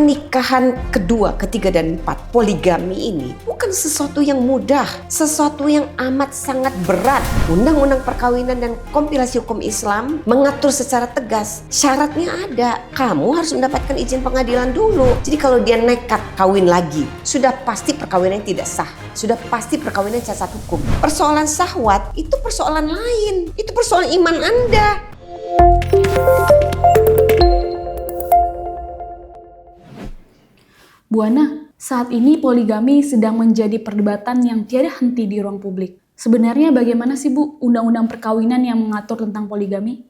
Pernikahan kedua, ketiga, dan empat, poligami ini bukan sesuatu yang mudah, sesuatu yang amat sangat berat. Undang-undang perkawinan dan kompilasi hukum Islam mengatur secara tegas. Syaratnya ada, kamu harus mendapatkan izin pengadilan dulu. Jadi kalau dia nekat kawin lagi, sudah pasti perkawinan tidak sah. Sudah pasti perkawinan cacat hukum. Persoalan syahwat itu persoalan lain. Itu persoalan iman Anda. Bu Ana, saat ini poligami sedang menjadi perdebatan yang tiada henti di ruang publik. Sebenarnya bagaimana sih Bu undang-undang perkawinan yang mengatur tentang poligami?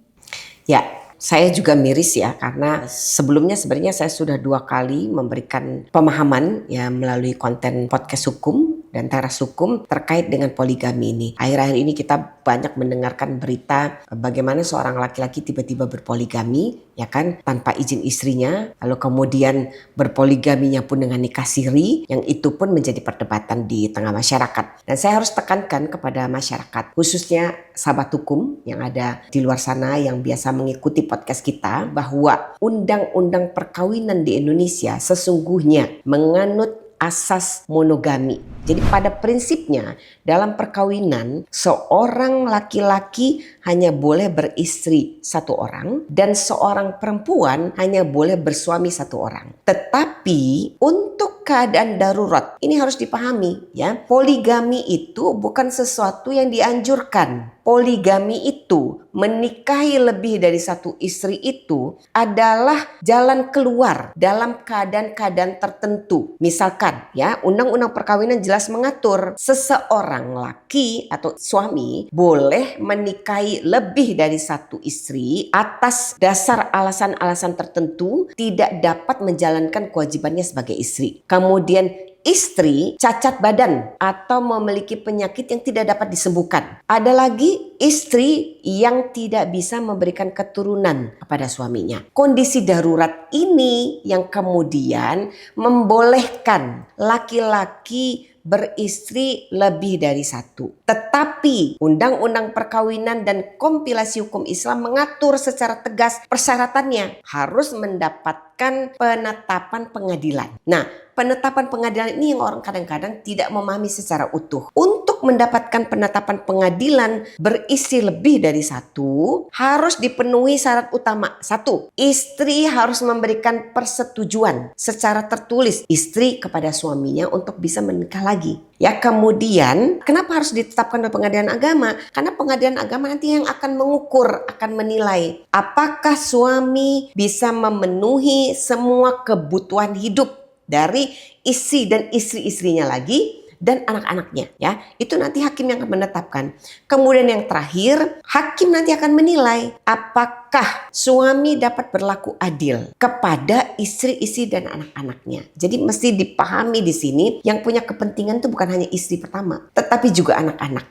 Ya, saya juga miris ya, karena sebelumnya sebenarnya saya sudah 2 kali memberikan pemahaman ya melalui konten podcast hukum dan teras hukum terkait dengan poligami ini. Akhir-akhir ini kita banyak mendengarkan berita bagaimana seorang laki-laki tiba-tiba berpoligami, ya kan, tanpa izin istrinya, lalu kemudian berpoligaminya pun dengan nikah siri, yang itu pun menjadi perdebatan di tengah masyarakat. Dan saya harus tekankan kepada masyarakat, khususnya sahabat hukum yang ada di luar sana yang biasa mengikuti podcast kita, bahwa undang-undang perkawinan di Indonesia sesungguhnya menganut asas monogami. Jadi pada prinsipnya dalam perkawinan seorang laki-laki hanya boleh beristri 1 orang dan seorang perempuan hanya boleh bersuami 1 orang. Tetapi untuk keadaan darurat ini harus dipahami ya, poligami itu bukan sesuatu yang dianjurkan. Poligami itu, menikahi lebih dari 1 istri itu adalah jalan keluar dalam keadaan-keadaan tertentu. Misalkan ya, undang-undang perkawinan jelas mengatur seseorang laki atau suami boleh menikahi lebih dari 1 istri atas dasar alasan-alasan tertentu tidak dapat menjalankan kewajibannya sebagai istri. Kemudian istri cacat badan atau memiliki penyakit yang tidak dapat disembuhkan. Ada lagi istri yang tidak bisa memberikan keturunan kepada suaminya. Kondisi darurat ini yang kemudian membolehkan laki-laki beristri lebih dari 1. Tetapi undang-undang perkawinan dan kompilasi hukum Islam mengatur secara tegas persyaratannya harus mendapatkan penetapan pengadilan. Nah, penetapan pengadilan ini yang orang kadang-kadang tidak memahami secara utuh. Untuk mendapatkan penetapan pengadilan beristri lebih dari 1 harus dipenuhi syarat utama. 1, istri harus memberikan persetujuan secara tertulis istri kepada suaminya untuk bisa menikah lagi. Ya, kemudian kenapa harus ditetapkan oleh pengadilan agama? Karena pengadilan agama nanti yang akan mengukur, akan menilai apakah suami bisa memenuhi semua kebutuhan hidup dari istri dan istri-istrinya lagi dan anak-anaknya ya. Itu nanti hakim yang akan menetapkan. Kemudian yang terakhir, hakim nanti akan menilai apakah suami dapat berlaku adil kepada istri-istri dan anak-anaknya. Jadi mesti dipahami di sini yang punya kepentingan itu bukan hanya istri pertama, tetapi juga anak-anak.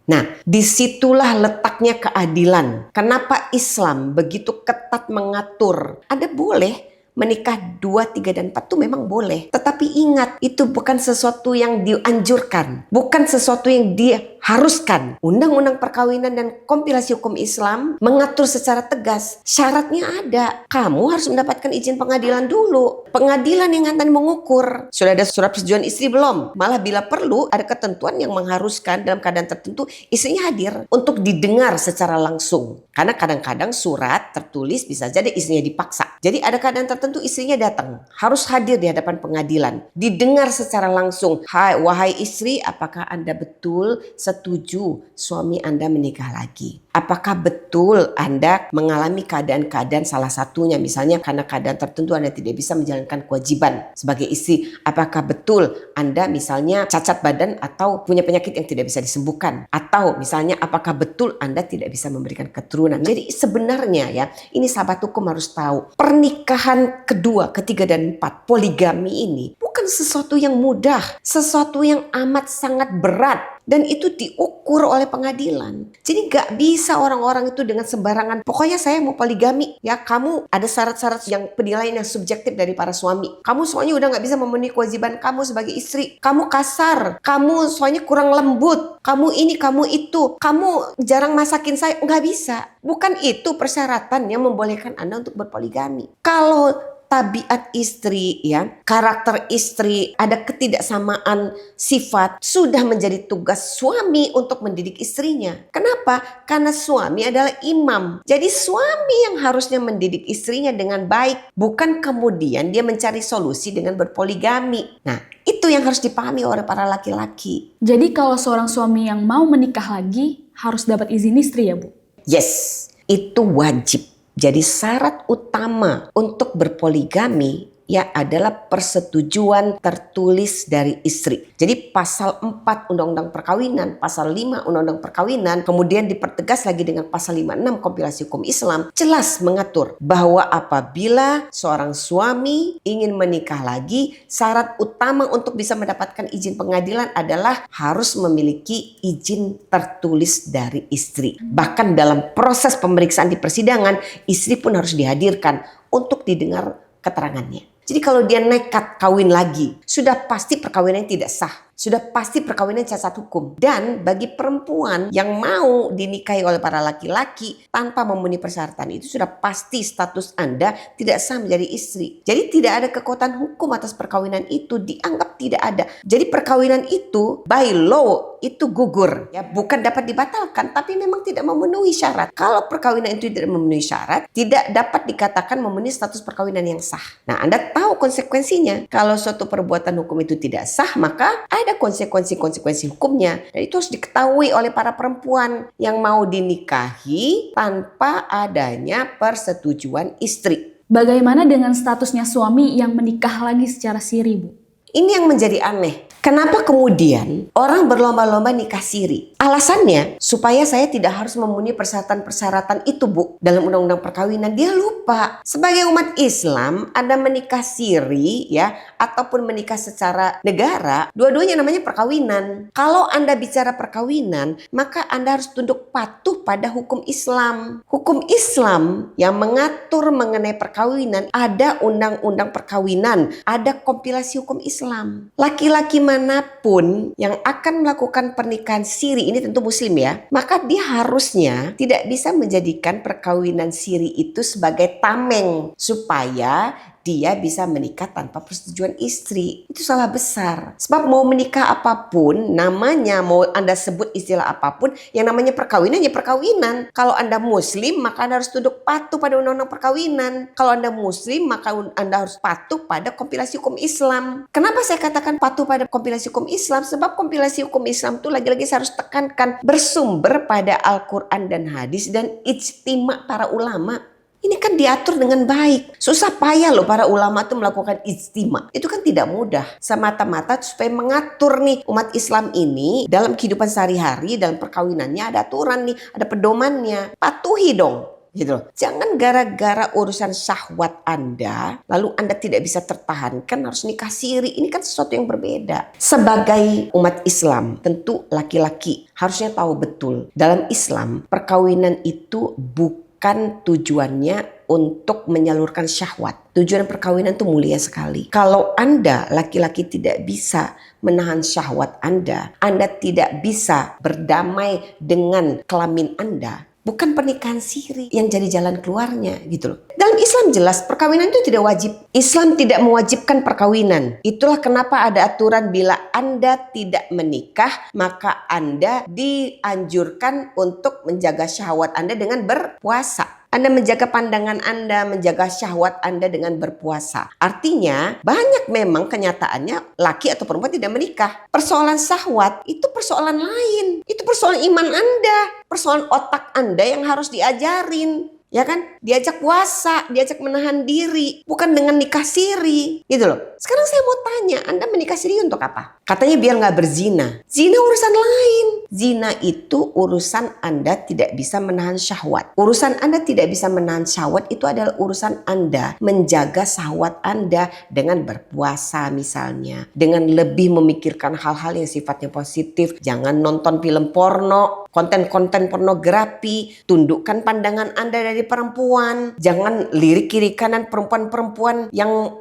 Nah, disitulah letaknya keadilan. Kenapa Islam begitu ketat mengatur? Anda boleh menikah 2, 3, dan 4 itu memang boleh. Tetapi ingat, itu bukan sesuatu yang dianjurkan. Bukan sesuatu yang diharuskan. Undang-undang perkawinan dan kompilasi hukum Islam mengatur secara tegas. Syaratnya ada. Kamu harus mendapatkan izin pengadilan dulu. Pengadilan yang akan mengukur. Sudah ada surat persetujuan istri belum? Malah bila perlu ada ketentuan yang mengharuskan dalam keadaan tertentu istrinya hadir untuk didengar secara langsung. Karena kadang-kadang surat tertulis bisa jadi istrinya dipaksa. Jadi ada keadaan tertentu istrinya datang, harus hadir di hadapan pengadilan, didengar secara langsung. Wahai istri, apakah Anda betul setuju suami Anda menikah lagi? Apakah betul Anda mengalami keadaan-keadaan salah satunya, misalnya karena keadaan tertentu Anda tidak bisa menjalankan kewajiban sebagai istri? Apakah betul Anda misalnya cacat badan atau punya penyakit yang tidak bisa disembuhkan? Atau misalnya apakah betul Anda tidak bisa memberikan keturunan? Jadi sebenarnya ya, ini sahabat hukum harus tahu, pernikahan kedua, ketiga, dan 4, poligami ini bukan sesuatu yang mudah, sesuatu yang amat sangat berat. Dan itu diukur oleh pengadilan. Jadi gak bisa orang-orang itu dengan sembarangan, pokoknya saya mau poligami. Ya, kamu ada syarat-syarat yang penilaian yang subjektif dari para suami. Kamu soalnya udah gak bisa memenuhi kewajiban kamu sebagai istri. Kamu kasar, kamu soalnya kurang lembut, kamu ini, kamu itu, kamu jarang masakin saya. Gak bisa. Bukan itu persyaratan yang membolehkan Anda untuk berpoligami. Kalau tabiat istri, ya, karakter istri, ada ketidaksamaan sifat, sudah menjadi tugas suami untuk mendidik istrinya. Kenapa? Karena suami adalah imam. Jadi suami yang harusnya mendidik istrinya dengan baik, bukan kemudian dia mencari solusi dengan berpoligami. Nah, itu yang harus dipahami oleh para laki-laki. Jadi kalau seorang suami yang mau menikah lagi harus dapat izin istri ya Bu? Yes, itu wajib. Jadi syarat utama untuk berpoligami ya adalah persetujuan tertulis dari istri. Jadi pasal 4 Undang-Undang Perkawinan, pasal 5 Undang-Undang Perkawinan, kemudian dipertegas lagi dengan pasal 56 Kompilasi Hukum Islam, jelas mengatur bahwa apabila seorang suami ingin menikah lagi, syarat utama untuk bisa mendapatkan izin pengadilan adalah harus memiliki izin tertulis dari istri. Bahkan dalam proses pemeriksaan di persidangan, istri pun harus dihadirkan untuk didengar keterangannya. Jadi kalau dia nekat kawin lagi, sudah pasti perkawinannya tidak sah. Sudah pasti perkawinan cacat hukum. Dan bagi perempuan yang mau dinikahi oleh para laki-laki tanpa memenuhi persyaratan itu, sudah pasti status Anda tidak sah menjadi istri. Jadi tidak ada kekuatan hukum atas perkawinan itu, dianggap tidak ada. Jadi perkawinan itu by law itu gugur, ya, bukan dapat dibatalkan, tapi memang tidak memenuhi syarat. Kalau perkawinan itu tidak memenuhi syarat, tidak dapat dikatakan memenuhi status perkawinan yang sah. Nah, Anda tahu konsekuensinya. Kalau suatu perbuatan hukum itu tidak sah, maka ada konsekuensi hukumnya. Dan itu harus diketahui oleh para perempuan yang mau dinikahi tanpa adanya persetujuan istri. Bagaimana dengan statusnya suami yang menikah lagi secara siri, Bu? Ini yang menjadi aneh. Kenapa kemudian orang berlomba-lomba nikah siri? Alasannya supaya saya tidak harus memenuhi persyaratan-persyaratan itu, Bu, dalam undang-undang perkawinan. Dia lupa. Sebagai umat Islam, Anda menikah siri, ya, ataupun menikah secara negara, dua-duanya namanya perkawinan. Kalau Anda bicara perkawinan, maka Anda harus tunduk patuh pada hukum Islam. Hukum Islam yang mengatur mengenai perkawinan, ada undang-undang perkawinan, ada kompilasi hukum Islam. Laki-laki manapun yang akan melakukan pernikahan siri, ini tentu muslim ya, maka dia harusnya tidak bisa menjadikan perkawinan siri itu sebagai tameng supaya dia bisa menikah tanpa persetujuan istri. Itu salah besar. Sebab mau menikah apapun, namanya mau Anda sebut istilah apapun, yang namanya perkawinan ya perkawinan. Kalau Anda muslim, maka Anda harus tunduk patuh pada undang-undang perkawinan. Kalau Anda muslim, maka Anda harus patuh pada kompilasi hukum Islam. Kenapa saya katakan patuh pada kompilasi hukum Islam? Sebab kompilasi hukum Islam itu lagi-lagi saya harus tekankan bersumber pada Al-Quran dan hadis dan ijtima para ulama. Ini kan diatur dengan baik. Susah payah loh para ulama itu melakukan ijtima. Itu kan tidak mudah. Semata-mata supaya mengatur nih umat Islam ini dalam kehidupan sehari-hari, dalam perkawinannya ada aturan nih, ada pedomannya. Patuhi dong. Gitu loh. Jangan gara-gara urusan syahwat Anda, lalu Anda tidak bisa tertahankan harus nikah siri. Ini kan sesuatu yang berbeda. Sebagai umat Islam, tentu laki-laki harusnya tahu betul. Dalam Islam, perkawinan itu bukan tujuannya untuk menyalurkan syahwat. Tujuan perkawinan itu mulia sekali. Kalau Anda laki-laki tidak bisa menahan syahwat Anda tidak bisa berdamai dengan kelamin Anda, bukan pernikahan siri yang jadi jalan keluarnya gitu loh. Dalam Islam jelas perkawinan itu tidak wajib. Islam tidak mewajibkan perkawinan. Itulah kenapa ada aturan bila Anda tidak menikah, maka Anda dianjurkan untuk menjaga syahwat Anda dengan berpuasa. Anda menjaga pandangan Anda, menjaga syahwat Anda dengan berpuasa. Artinya banyak memang kenyataannya laki atau perempuan tidak menikah. Persoalan syahwat itu persoalan lain. Itu persoalan iman Anda. Persoalan otak Anda yang harus diajarin. Ya kan? Diajak puasa, diajak menahan diri. Bukan dengan nikah siri. Gitu loh. Sekarang saya mau tanya, Anda menikah siri untuk apa? Katanya biar gak berzina. Zina urusan lain. Zina itu urusan Anda tidak bisa menahan syahwat. Urusan Anda tidak bisa menahan syahwat itu adalah urusan Anda menjaga syahwat Anda dengan berpuasa misalnya. Dengan lebih memikirkan hal-hal yang sifatnya positif. Jangan nonton film porno, konten-konten pornografi. Tundukkan pandangan Anda dari perempuan. Jangan lirik kiri kanan perempuan-perempuan yang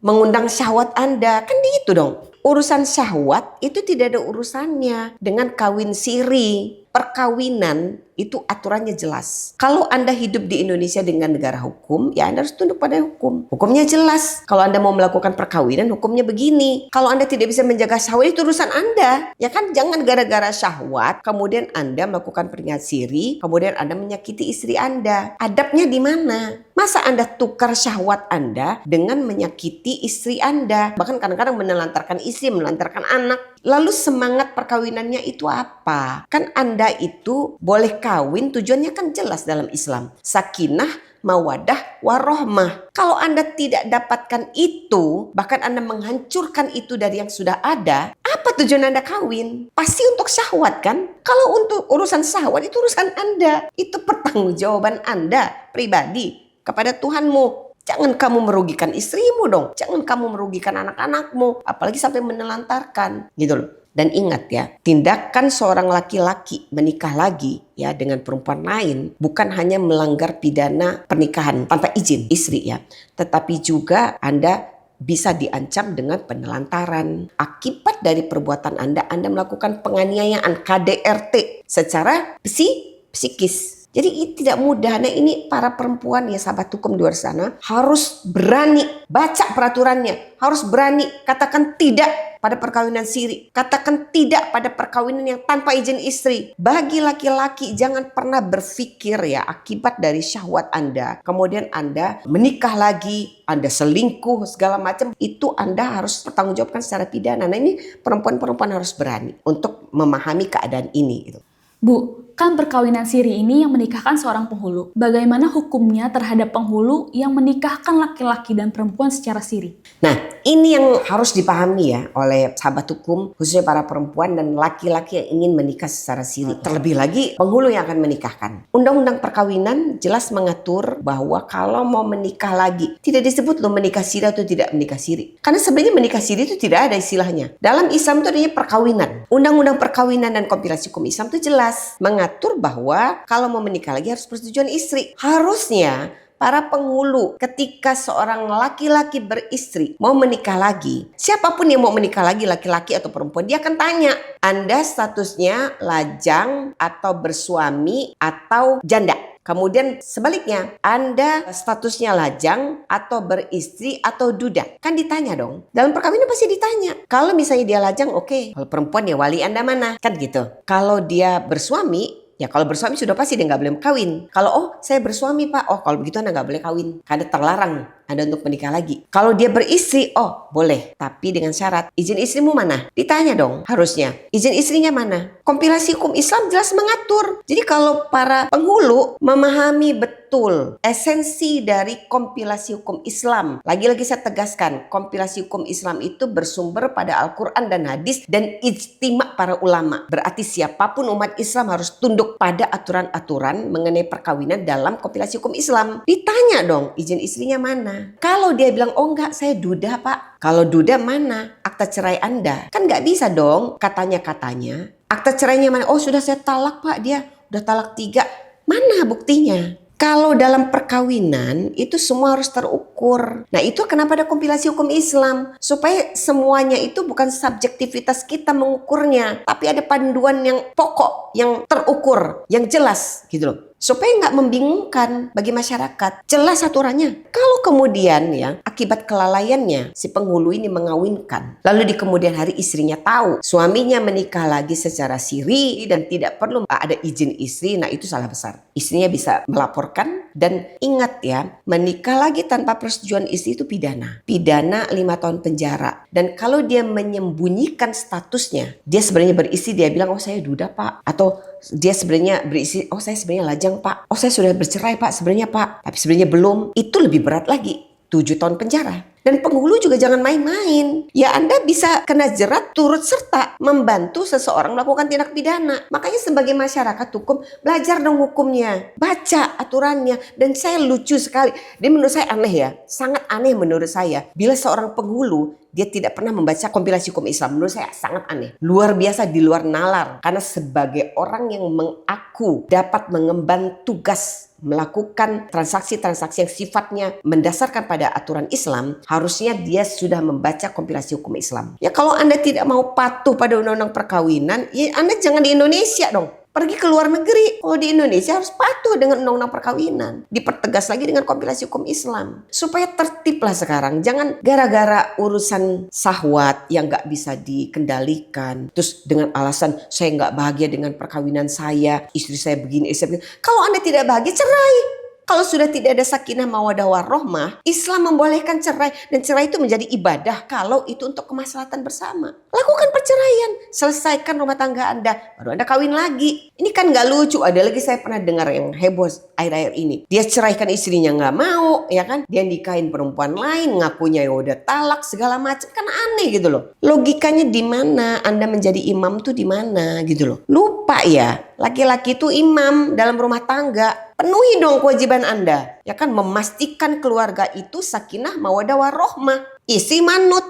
mengundang syahwat Anda. Kan gitu dong. Urusan syahwat itu tidak ada urusannya dengan kawin siri. perkawinan itu aturannya jelas. Kalau Anda hidup di Indonesia dengan negara hukum, ya Anda harus tunduk pada hukum. Hukumnya jelas. Kalau Anda mau melakukan perkawinan, hukumnya begini. Kalau Anda tidak bisa menjaga syahwat, itu urusan Anda. Ya kan, jangan gara-gara syahwat, kemudian Anda melakukan pernikahan siri, kemudian Anda menyakiti istri Anda. Adabnya di mana? Masa Anda tukar syahwat Anda dengan menyakiti istri Anda? Bahkan kadang-kadang menelantarkan istri, menelantarkan anak. Lalu semangat perkawinannya itu apa? Kan Anda itu boleh kawin, tujuannya kan jelas dalam Islam. Sakinah, mawadah, warohmah. Kalau Anda tidak dapatkan itu, bahkan Anda menghancurkan itu dari yang sudah ada, apa tujuan Anda kawin? Pasti untuk syahwat kan? Kalau untuk urusan syahwat itu urusan Anda. Itu pertanggungjawaban Anda pribadi kepada Tuhanmu. Jangan kamu merugikan istrimu dong. Jangan kamu merugikan anak-anakmu. Apalagi sampai menelantarkan. Gitu loh. Dan ingat ya, tindakan seorang laki-laki menikah lagi ya dengan perempuan lain bukan hanya melanggar pidana pernikahan tanpa izin istri ya. Tetapi juga Anda bisa diancam dengan penelantaran. Akibat dari perbuatan Anda melakukan penganiayaan KDRT secara psikis. Jadi tidak mudah. Nah ini para perempuan ya sahabat hukum di luar sana harus berani baca peraturannya. Harus berani katakan tidak pada perkawinan siri. Katakan tidak pada perkawinan yang tanpa izin istri. Bagi laki-laki jangan pernah berpikir ya akibat dari syahwat Anda. Kemudian Anda menikah lagi, Anda selingkuh segala macam. Itu Anda harus bertanggungjawabkan secara pidana. Nah ini perempuan-perempuan harus berani untuk memahami keadaan ini gitu. Bu, kan perkawinan siri ini yang menikahkan seorang penghulu. Bagaimana hukumnya terhadap penghulu yang menikahkan laki-laki dan perempuan secara siri? Nah, ini yang harus dipahami ya oleh sahabat hukum, khususnya para perempuan dan laki-laki yang ingin menikah secara siri. Terlebih lagi penghulu yang akan menikahkan. Undang-undang perkawinan jelas mengatur bahwa kalau mau menikah lagi, tidak disebut lo menikah siri atau tidak menikah siri. Karena sebenarnya menikah siri itu tidak ada istilahnya. Dalam Islam itu adanya perkawinan. Undang-undang perkawinan dan kompilasi hukum Islam itu jelas mengatur bahwa kalau mau menikah lagi harus persetujuan istri. Harusnya para penghulu ketika seorang laki-laki beristri mau menikah lagi, siapapun yang mau menikah lagi, laki-laki atau perempuan, dia akan tanya, Anda statusnya lajang atau bersuami atau janda? Kemudian sebaliknya, Anda statusnya lajang atau beristri atau duda? Kan ditanya dong. Dalam perkawinan pasti ditanya. Kalau misalnya dia lajang, oke. Kalau perempuan ya wali Anda mana? Kan gitu. Kalau dia bersuami, ya kalau bersuami sudah pasti dia nggak boleh kawin. Kalau saya bersuami Pak, kalau begitu Anda nggak boleh kawin. Karena terlarang Anda untuk menikah lagi. Kalau dia beristri, boleh. Tapi dengan syarat, izin istrimu mana? Ditanya dong harusnya. Izin istrinya mana? Kompilasi hukum Islam jelas mengatur. Jadi kalau para penghulu memahami betul esensi dari kompilasi hukum Islam. Lagi-lagi saya tegaskan, kompilasi hukum Islam itu bersumber pada Al-Quran dan hadis dan ijtima para ulama. Berarti siapapun umat Islam harus tunduk pada aturan-aturan mengenai perkawinan dalam kompilasi hukum Islam. Ditanya dong, izin istrinya mana? Kalau dia bilang, enggak, saya duda Pak. Kalau duda mana? Akta cerai Anda. Kan nggak bisa dong katanya-katanya. Akta cerainya mana? Sudah saya talak Pak, dia udah talak 3. Mana buktinya? Kalau dalam perkawinan itu semua harus terukur. Nah itu kenapa ada kompilasi hukum Islam. Supaya semuanya itu bukan subjektivitas kita mengukurnya. Tapi ada panduan yang pokok, yang terukur, yang jelas gitu loh. Supaya nggak membingungkan bagi masyarakat. Jelas aturannya. Kalau kemudian ya akibat kelalaiannya si penghulu ini mengawinkan. Lalu di kemudian hari istrinya tahu suaminya menikah lagi secara siri dan tidak perlu ada izin istri. Nah itu salah besar. Istrinya bisa melaporkan dan ingat ya menikah lagi tanpa persetujuan istri itu pidana. Pidana 5 tahun penjara. Dan kalau dia menyembunyikan statusnya. Dia sebenarnya beristri dia bilang saya duda Pak. Atau dia sebenarnya beristri saya sebenarnya lajang Pak. Saya sudah bercerai Pak sebenarnya Pak. Tapi sebenarnya belum. Itu lebih berat lagi. 7 tahun penjara. Dan penghulu juga jangan main-main. Ya Anda bisa kena jerat turut serta membantu seseorang melakukan tindak pidana. Makanya sebagai masyarakat hukum belajar dong hukumnya. Baca aturannya. Dan saya lucu sekali. Dia menurut saya aneh ya. Sangat aneh menurut saya. Bila seorang penghulu dia tidak pernah membaca kompilasi hukum Islam. Menurut saya sangat aneh. Luar biasa di luar nalar. Karena sebagai orang yang mengaku dapat mengemban tugas melakukan transaksi-transaksi yang sifatnya mendasarkan pada aturan Islam, harusnya dia sudah membaca kompilasi hukum Islam. Ya kalau Anda tidak mau patuh pada undang-undang perkawinan, ya Anda jangan di Indonesia dong. pergi ke luar negeri. Kalau di Indonesia harus patuh dengan undang-undang perkawinan. Dipertegas lagi dengan kompilasi hukum Islam. Supaya tertib lah sekarang. Jangan gara-gara urusan syahwat yang gak bisa dikendalikan. Terus dengan alasan saya gak bahagia dengan perkawinan saya. Istri saya begini, istri saya begini. Kalau Anda tidak bahagia, cerai. Kalau sudah tidak ada sakinah mawadah warahmah, Islam membolehkan cerai. Dan cerai itu menjadi ibadah kalau itu untuk kemaslahatan bersama. Lakukan perceraian, selesaikan rumah tangga Anda, baru Anda kawin lagi. Ini kan gak lucu. Ada lagi saya pernah dengar yang heboh akhir-akhir ini. Dia ceraikan istrinya gak mau, ya kan? Dia nikahin perempuan lain, ngakunya ya udah talak segala macam. Kan aneh gitu loh. Logikanya di mana? Anda menjadi imam tuh di mana gitu loh. Lupa ya, laki-laki itu imam dalam rumah tangga. Penuhi dong kewajiban Anda. Ya kan, memastikan keluarga itu sakinah mawadah warahmah. Isi manut.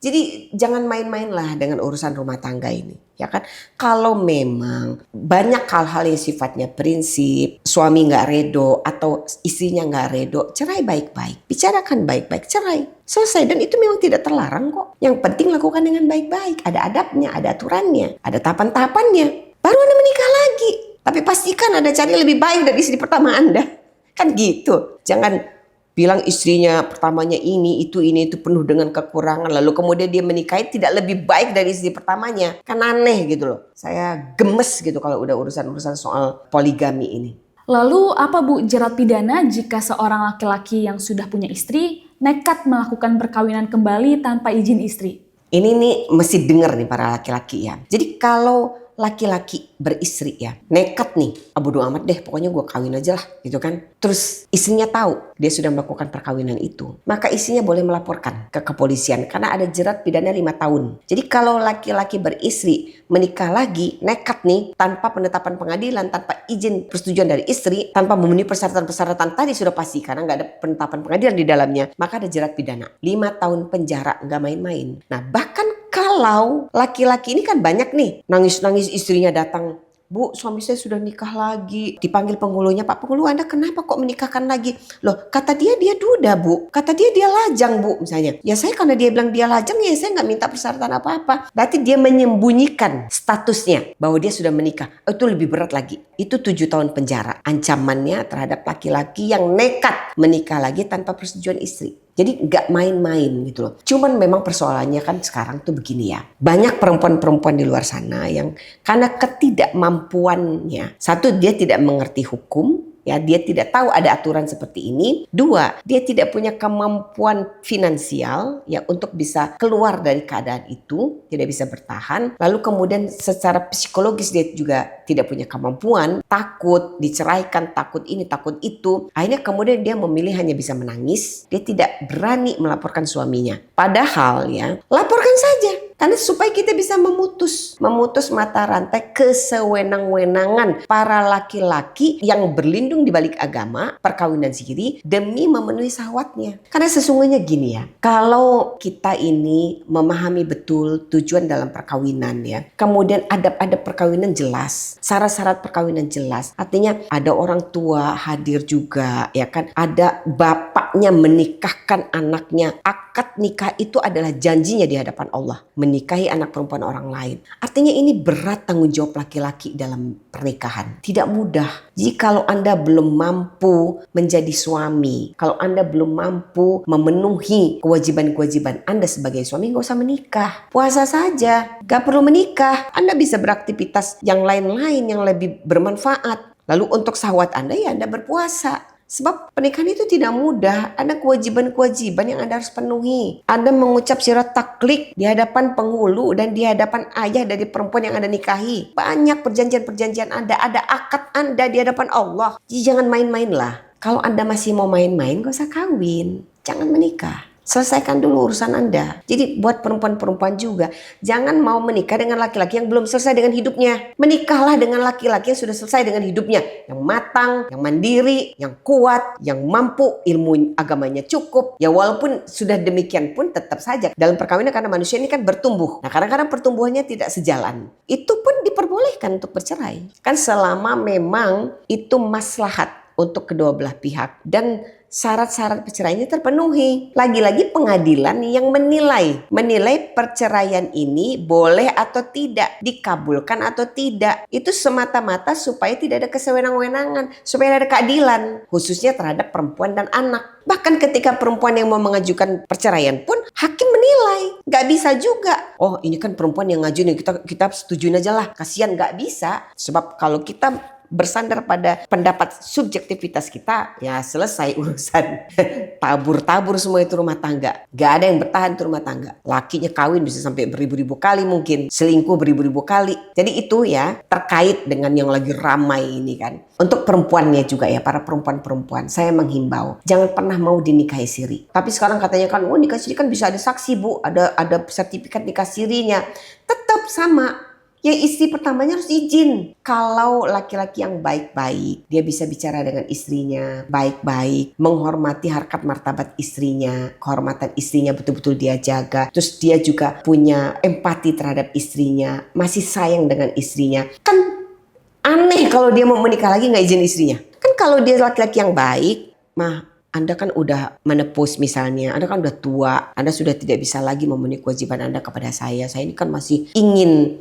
Jadi jangan main-main lah dengan urusan rumah tangga ini. Ya kan, kalau memang banyak hal-hal yang sifatnya prinsip, suami gak redo atau istrinya gak redo, cerai baik-baik. Bicarakan baik-baik, cerai. Selesai, dan itu memang tidak terlarang kok. Yang penting lakukan dengan baik-baik. Ada adabnya, ada aturannya, ada tahapan-tahapannya. Baru Anda menikah lagi. Tapi pastikan Anda cari lebih baik dari istri pertama Anda. Kan gitu. Jangan bilang istrinya pertamanya ini, itu penuh dengan kekurangan. Lalu kemudian dia menikahi tidak lebih baik dari istri pertamanya. Kan aneh gitu loh. Saya gemes gitu kalau udah urusan-urusan soal poligami ini. Lalu apa Bu jerat pidana jika seorang laki-laki yang sudah punya istri nekat melakukan perkawinan kembali tanpa izin istri? Ini nih mesti denger nih para laki-laki ya. Jadi kalau laki-laki beristri ya, nekat nih, bodo amat deh, pokoknya gue kawin aja lah gitu kan. Terus istrinya tahu dia sudah melakukan perkawinan itu, maka istrinya boleh melaporkan ke kepolisian karena ada jerat pidana 5 tahun. Jadi kalau laki-laki beristri menikah lagi nekat nih, tanpa penetapan pengadilan, tanpa izin persetujuan dari istri, tanpa memenuhi persyaratan-persyaratan tadi sudah pasti karena nggak ada penetapan pengadilan di dalamnya, maka ada jerat pidana 5 tahun penjara, nggak main-main. Nah bahkan kalau laki-laki ini kan banyak nih nangis-nangis istrinya datang, Bu, suami saya sudah nikah lagi. Dipanggil penghulunya, Pak penghulu Anda kenapa kok menikahkan lagi? Loh, kata dia duda, Bu. Kata dia lajang, Bu, misalnya. Ya saya karena dia bilang dia lajang, ya saya nggak minta persyaratan apa-apa. Berarti dia menyembunyikan statusnya bahwa dia sudah menikah. Itu lebih berat lagi. Itu 7 tahun penjara. Ancamannya terhadap laki-laki yang nekat menikah lagi tanpa persetujuan istri. Jadi gak main-main gitu loh. Cuman memang persoalannya kan sekarang tuh begini ya. Banyak perempuan-perempuan di luar sana yang karena ketidakmampuannya. Satu, dia tidak mengerti hukum. Ya, dia tidak tahu ada aturan seperti ini. 2, dia tidak punya kemampuan finansial ya untuk bisa keluar dari keadaan itu, tidak bisa bertahan. Lalu kemudian secara psikologis dia juga tidak punya kemampuan, takut diceraikan, takut ini, takut itu. Akhirnya kemudian dia memilih hanya bisa menangis. Dia tidak berani melaporkan suaminya. Padahal ya, laporkan saja. Karena supaya kita bisa memutus mata rantai kesewenang-wenangan para laki-laki yang berlindung di balik agama, perkawinan siri demi memenuhi syahwatnya. Karena sesungguhnya gini ya, kalau kita ini memahami betul tujuan dalam perkawinan ya, kemudian adab-adab perkawinan jelas, syarat-syarat perkawinan jelas. Artinya ada orang tua hadir juga ya kan, ada bapaknya menikahkan anaknya. Akad nikah itu adalah janjinya di hadapan Allah. Menikahi anak perempuan orang lain. Artinya ini berat tanggung jawab laki-laki dalam pernikahan. Tidak mudah. Jika Anda belum mampu menjadi suami, kalau Anda belum mampu memenuhi kewajiban-kewajiban Anda sebagai suami, gak usah menikah. Puasa saja. Gak perlu menikah. Anda bisa beraktivitas yang lain-lain yang lebih bermanfaat. Lalu untuk syahwat Anda ya Anda berpuasa. Sebab pernikahan itu tidak mudah. Ada kewajiban-kewajiban yang Anda harus penuhi. Anda mengucap syarat taklid di hadapan penghulu dan di hadapan ayah dari perempuan yang Anda nikahi. Banyak perjanjian-perjanjian Anda. Ada akad Anda di hadapan Allah. Jadi jangan main-main lah. Kalau Anda masih mau main-main, gak usah kawin. Jangan menikah. Selesaikan dulu urusan Anda. Jadi buat perempuan-perempuan juga, jangan mau menikah dengan laki-laki yang belum selesai dengan hidupnya. Menikahlah dengan laki-laki yang sudah selesai dengan hidupnya. Yang matang, yang mandiri, yang kuat, yang mampu, ilmu agamanya cukup. Ya walaupun sudah demikian pun tetap saja dalam perkawinan karena manusia ini kan bertumbuh. Nah kadang-kadang pertumbuhannya tidak sejalan. Itu pun diperbolehkan untuk bercerai. Kan selama memang itu maslahat. untuk kedua belah pihak dan syarat-syarat perceraiannya terpenuhi. Lagi-lagi pengadilan yang menilai perceraian ini boleh atau tidak, dikabulkan atau tidak. Itu semata-mata supaya tidak ada kesewenang-wenangan, supaya ada keadilan, khususnya terhadap perempuan dan anak. Bahkan ketika perempuan yang mau mengajukan perceraian pun hakim menilai, nggak bisa juga. Oh, ini kan perempuan yang ngajuin, kita setujuin aja lah. Kasihan, nggak bisa. Sebab kalau kita bersandar pada pendapat subjektivitas kita, ya selesai urusan. Tabur-tabur semua itu rumah tangga. Gak ada yang bertahan itu rumah tangga. Lakinya kawin bisa sampai beribu-ribu kali mungkin. Selingkuh beribu-ribu kali. Jadi itu ya terkait dengan yang lagi ramai ini kan. Untuk perempuannya juga ya, para perempuan-perempuan, saya menghimbau jangan pernah mau dinikahi siri. Tapi sekarang katanya kan, oh nikah siri kan bisa ada saksi bu, ada sertifikat nikah sirinya. Tetap sama. Yang istri pertamanya harus izin. Kalau laki-laki yang baik-baik, dia bisa bicara dengan istrinya baik-baik, menghormati harkat martabat istrinya, kehormatan istrinya betul-betul dia jaga. Terus dia juga punya empati terhadap istrinya, masih sayang dengan istrinya. Kan aneh kalau dia mau menikah lagi nggak izin istrinya. Kan kalau dia laki-laki yang baik, Anda kan udah menepus misalnya, Anda kan udah tua, Anda sudah tidak bisa lagi memenuhi kewajiban Anda kepada saya. Saya ini kan masih ingin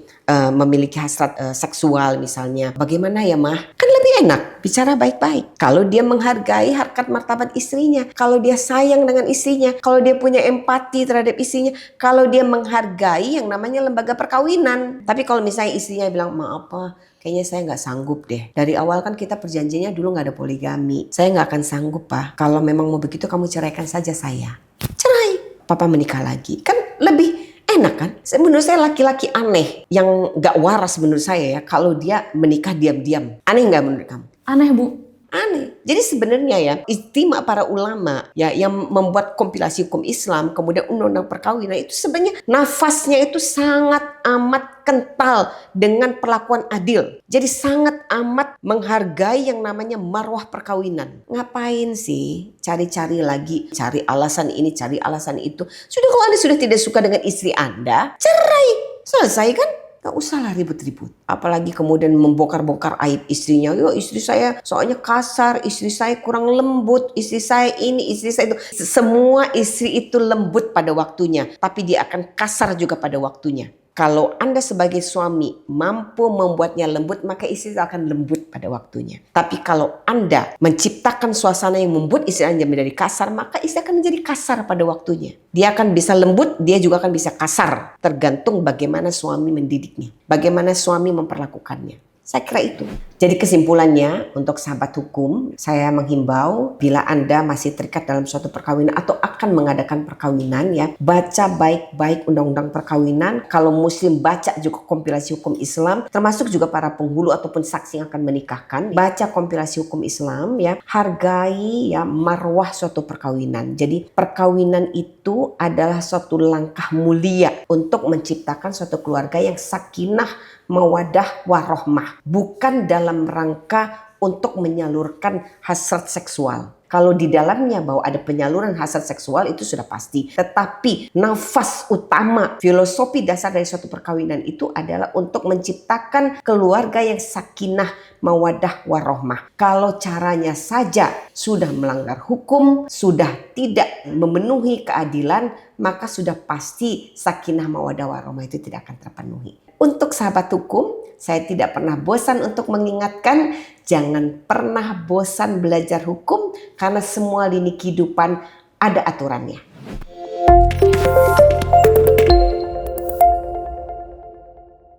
memiliki hasrat seksual misalnya. Bagaimana ya mah? Kan lebih enak bicara baik-baik. Kalau dia menghargai harkat martabat istrinya, kalau dia sayang dengan istrinya, kalau dia punya empati terhadap istrinya, kalau dia menghargai yang namanya lembaga perkawinan. Tapi kalau misalnya istrinya bilang, maaf Pak, kayaknya saya nggak sanggup deh. Dari awal kan kita perjanjiannya dulu nggak ada poligami. Saya nggak akan sanggup Pak. Kalau memang mau begitu kamu ceraikan saja saya. Cerai. Papa menikah lagi. Kan lebih enak kan? Menurut saya laki-laki aneh yang nggak waras menurut saya ya. Kalau dia menikah diam-diam. Aneh nggak menurut kamu? Aneh Bu. Aneh. Jadi sebenarnya ya ijtima para ulama ya yang membuat kompilasi hukum Islam kemudian undang-undang perkawinan itu sebenarnya nafasnya itu sangat amat kental dengan perlakuan adil. Jadi sangat amat menghargai yang namanya marwah perkawinan. Ngapain sih cari-cari lagi, cari alasan ini, cari alasan itu. Sudah kalau Anda sudah tidak suka dengan istri Anda, cerai. Selesai kan? Gak usah lah ribut-ribut. Apalagi kemudian membongkar-bongkar aib istrinya. Yo istri saya soalnya kasar, istri saya kurang lembut, istri saya ini, istri saya itu. Semua istri itu lembut pada waktunya. Tapi dia akan kasar juga pada waktunya. Kalau Anda sebagai suami mampu membuatnya lembut, maka istri akan lembut pada waktunya. Tapi kalau Anda menciptakan suasana yang membuat istri Anda menjadi kasar, maka istri akan menjadi kasar pada waktunya. Dia akan bisa lembut, dia juga akan bisa kasar. Tergantung bagaimana suami mendidiknya, bagaimana suami memperlakukannya. Saya kira itu. Jadi kesimpulannya untuk sahabat hukum, saya menghimbau bila Anda masih terikat dalam suatu perkawinan atau akan mengadakan perkawinan ya, baca baik-baik undang-undang perkawinan. Kalau muslim baca juga kompilasi hukum Islam, termasuk juga para penghulu ataupun saksi yang akan menikahkan. Baca kompilasi hukum Islam ya, hargai ya marwah suatu perkawinan. Jadi perkawinan itu adalah suatu langkah mulia untuk menciptakan suatu keluarga yang sakinah, mawadah, warohmah. Bukan dalam rangka untuk menyalurkan hasrat seksual. Kalau di dalamnya bahwa ada penyaluran hasrat seksual itu sudah pasti. Tetapi nafas utama, filosofi dasar dari suatu perkawinan itu adalah untuk menciptakan keluarga yang sakinah, mawadah, warohmah. Kalau caranya saja sudah melanggar hukum, sudah tidak memenuhi keadilan, maka sudah pasti sakinah, mawadah, warohmah itu tidak akan terpenuhi. Untuk sahabat hukum, saya tidak pernah bosan untuk mengingatkan, jangan pernah bosan belajar hukum karena semua lini kehidupan ada aturannya.